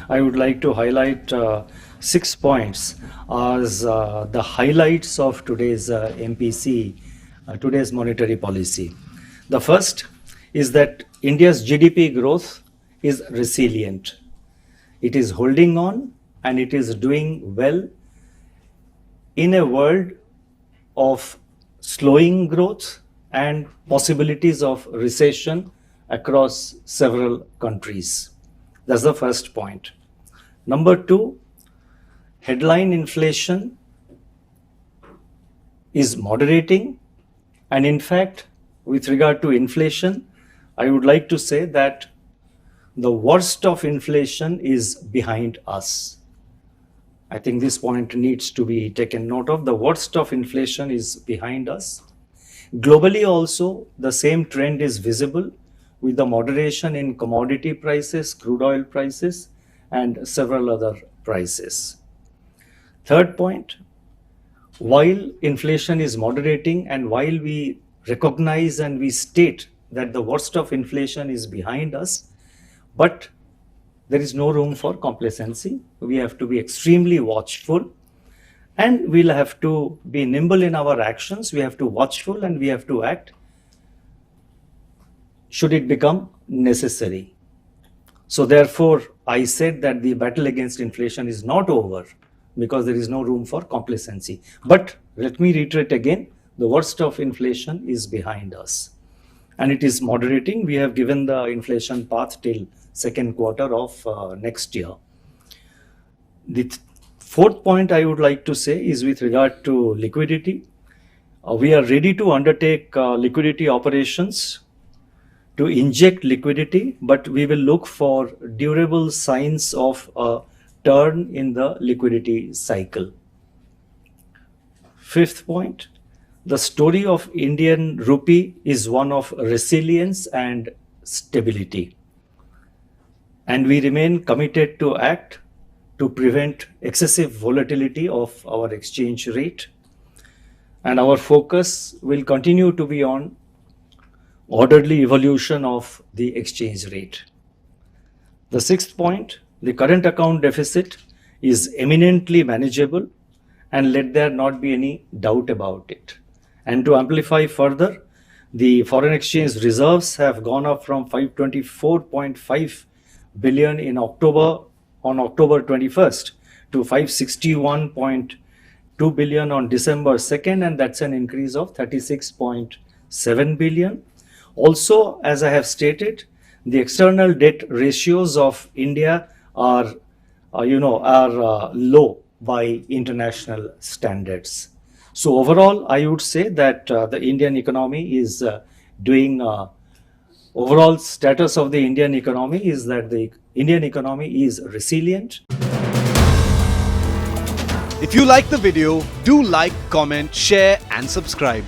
I would like to highlight 6 points as the highlights of today's MPC, today's monetary policy. The first is that India's GDP growth is resilient. It is holding on and it is doing well in a world of slowing growth and possibilities of recession across several countries. That's the first point. Number two, headline inflation is moderating, and in fact, with regard to inflation, I would like to say that the worst of inflation is behind us. I think this point needs to be taken note of. The worst of inflation is behind us. Globally also, the same trend is visible with the moderation in commodity prices, crude oil prices, and several other prices. Third point, while inflation is moderating and while we recognize and we state that the worst of inflation is behind us, but there is no room for complacency. We have to be extremely watchful and we'll have to be nimble in our actions. We have to watchful and we have to act should it become necessary. So therefore, I said that the battle against inflation is not over because there is no room for complacency. But let me reiterate again, the worst of inflation is behind us and it is moderating. We have given the inflation path till second quarter of next year. The fourth point I would like to say is with regard to liquidity. We are ready to undertake liquidity operations to inject liquidity, but we will look for durable signs of a turn in the liquidity cycle. Fifth point, the story of Indian rupee is one of resilience and stability. And we remain committed to act to prevent excessive volatility of our exchange rate. And our focus will continue to be on orderly evolution of the exchange rate. The sixth point, the current account deficit is eminently manageable and let there not be any doubt about it. And to amplify further, the foreign exchange reserves have gone up from 524.5 billion in October 21st to 561.2 billion on December 2nd, and that's an increase of 36.7 billion. Also, as I have stated, the external debt ratios of India are low by international standards. So overall, I would say that the Indian economy is overall status of the Indian economy is that the Indian economy is resilient. If you like the video, do like, comment, share and subscribe.